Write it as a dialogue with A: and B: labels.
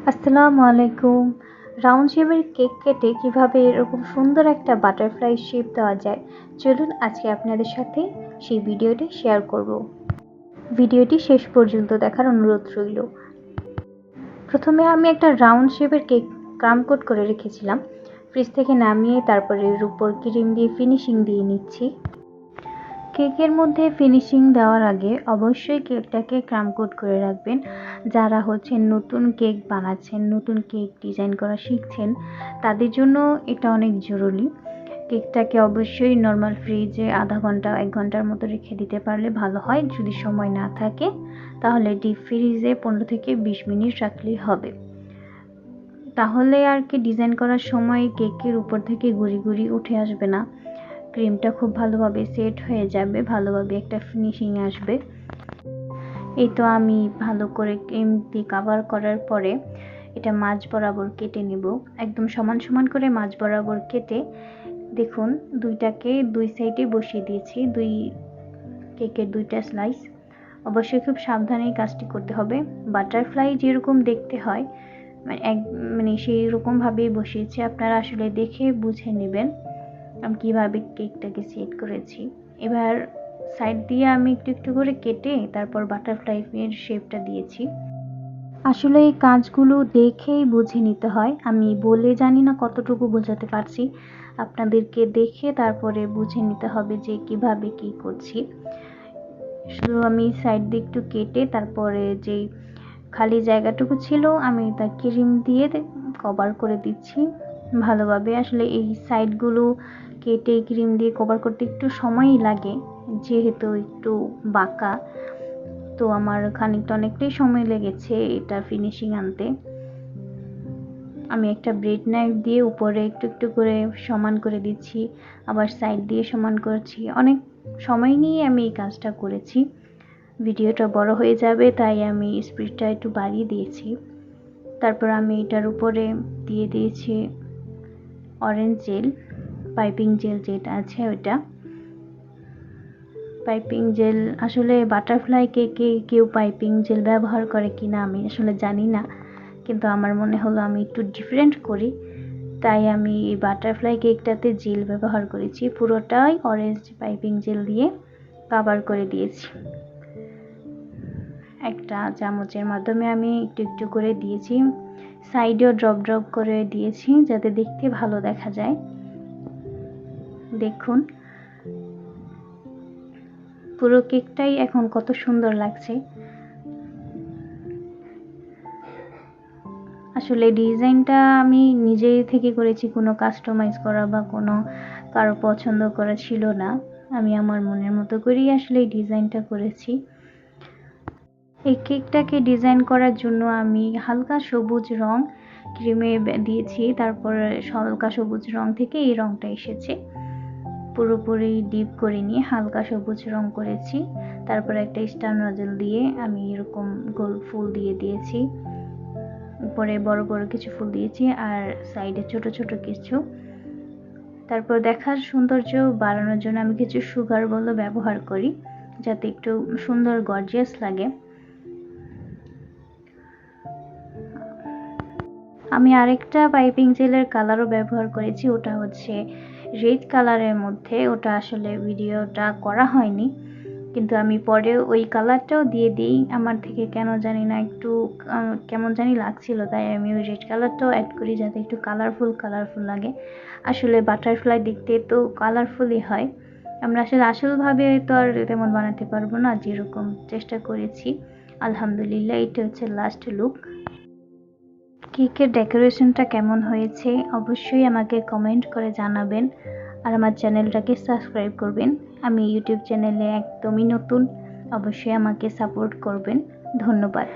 A: আসসালামু আলাইকুম। রাউন্ড শেপের কেক কেটে কিভাবে এরকম সুন্দর একটা বাটারফ্লাই শেপ দেওয়া যায়, চলুন আজকে আপনাদের সাথে সেই ভিডিওটি শেয়ার করব। ভিডিওটি শেষ পর্যন্ত দেখার অনুরোধ রইল। প্রথমে আমি একটা রাউন্ড শেপের কেক ক্রাম কোট করে রেখেছিলাম, ফ্রিজ থেকে নামিয়ে তারপরে এর উপর ক্রিম দিয়ে ফিনিশিং দিয়ে নিচ্ছি। কেকের মধ্যে ফিনিশিং দেওয়ার আগে অবশ্যই কেকটাকে ক্রাম কোট করে রাখবেন। যারা নতুন কেক বানাচ্ছেন, নতুন কেক ডিজাইন করা শিখছেন, তাদের জন্য এটা অনেক জরুরি। কেকটাকে অবশ্যই নর্মাল ফ্রিজে আধা ঘন্টা 1 ঘন্টার মতো রেখে দিতে পারলে ভালো হয়। যদি সময় না থাকে তাহলে ডিপ ফ্রিজে 15 থেকে 20 মিনিট রাখলেই হবে। তাহলে আর কি ডিজাইন করার সময় কেকের উপর থেকে গুঁড়ি গুঁড়ি উঠে আসবে না, ক্রিমটা খুব ভালোভাবে সেট হয়ে যাবে, ভালোভাবে একটা ফিনিশিং আসবে। এই তো আমি ভালো করে ক্রিম দিয়ে কভার করার পরে এটা মাঝ বরাবর কেটে নেব। একদম সমান সমান করে মাঝ বরাবর কেটে দেখুন দুইটাকে দুই সাইডে বসিয়ে দিয়েছি, দুই কেকের দুইটা স্লাইস। অবশ্যই খুব সাবধানে কাজটি করতে হবে। বাটারফ্লাই যেরকম দেখতে হয় সেই রকমভাবেই বসিয়েছি, আপনারা আসলে দেখে বুঝে নেবেন আমি কীভাবে কেকটাকে সেট করেছি। এবার সাইড দিয়ে আমি একটু একটু করে কেটে তারপর বাটারফ্লাইয়ের শেপটা দিয়েছি। আসলে এই কাজগুলো দেখেই বুঝে নিতে হয়। আমি বলে জানি না কতটুকু বোঝাতে পারছি, আপনাদেরকে দেখে তারপরে বুঝে নিতে হবে যে কিভাবে কি করছি। শুধু আমি সাইড দিয়ে একটু কেটে তারপরে যেই খালি জায়গাটুকু ছিল আমি তা ক্রিম দিয়ে কভার করে দিচ্ছি ভালোভাবে। আসলে এই সাইডগুলো কেটে ক্রিম দিয়ে কভার করতে একটু সময়ই লাগে, যেহেতু একটু বাঁকা, তো আমার অনেকটাই সময় লেগেছে এটা ফিনিশিং আনতে। আমি একটা ব্রেড নাইফ দিয়ে উপরে একটু একটু করে সমান করে দিচ্ছি, আবার সাইড দিয়ে সমান করছি। অনেক সময় নিয়ে আমি এই কাজটা করেছি। ভিডিওটা বড় হয়ে যাবে তাই আমি স্পিডটা একটু বাড়িয়ে দিয়েছি। তারপর আমি এটার উপরে দিয়ে দিয়েছি অরেঞ্জ জেল, পাইপিং জেল যেটা আছে ওটা। পাইপিং জেল আসলে বাটারফ্লাই কেকে কেউ পাইপিং জেল ব্যবহার করে কিনা আমি আসলে জানি না, কিন্তু আমার মনে হলো আমি একটু ডিফারেন্ট করি, তাই আমি এই বাটারফ্লাই কেকটাতে জেল ব্যবহার করেছি। পুরোটাই অরেঞ্জ পাইপিং জেল দিয়ে কভার করে দিয়েছি। একটা চামচের মাধ্যমে আমি একটু একটু করে দিয়েছি, সাইডেও ড্রপ ড্রপ করে দিয়েছি যাতে দেখতে ভালো দেখা যায়। দেখুন পুরো কেকটাই এখন কত সুন্দর লাগছে। আসলে ডিজাইনটা আমি নিজে থেকে করেছি, কোনো কাস্টমাইজ করা বা কোনো কারো পছন্দ করা ছিল না। আমি আমার মনের মতো করেই আসলে এই ডিজাইনটা করেছি। এই কেকটাকে ডিজাইন করার জন্য আমি হালকা সবুজ রং ক্রিমে দিয়েছি, তারপর হালকা সবুজ রং থেকে এই রংটা এসেছে। পুরোপুরি ডিপ করে নিয়ে হালকা সবুজ রং করেছি। তারপর একটা স্টার নজল দিয়ে আমি এরকম গোল ফুল দিয়ে দিয়েছি, উপরে বড় বড় কিছু ফুল দিয়েছি আর সাইডে ছোট ছোট কিছু। তারপর দেখার সৌন্দর্য বাড়ানোর জন্য আমি কিছু সুগার বল ব্যবহার করি যাতে একটু সুন্দর গর্জিয়াস লাগে। আমি আরেকটা পাইপিং জেলের কালারও ব্যবহার করেছি, ওটা রেড কালারের মধ্যে। ওটা আসলে ভিডিওটা করা হয়নি, কিন্তু আমি পরে ওই কালারটাও দিয়ে দিই। আমার থেকে কেন জানি না একটু কেমন জানি লাগছিল, তাই আমি ওই রেড কালারটাও অ্যাড করি যাতে একটু কালারফুল লাগে। আসলে বাটারফ্লাই দেখতে তো কালারফুলই হয়, আমরা আসলভাবে তো আর তেমন বানাতে পারবো না, যেরকম চেষ্টা করেছি। আলহামদুলিল্লাহ, এটা লাস্ট লুক। কেকের ডেকোরেশনটা কেমন হয়েছে অবশ্যই আমাকে কমেন্ট করে জানাবেন, আর আমার চ্যানেলটাকে সাবস্ক্রাইব করবেন। আমি ইউটিউব চ্যানেলে একদমই নতুন, অবশ্যই আমাকে সাপোর্ট করবেন। ধন্যবাদ।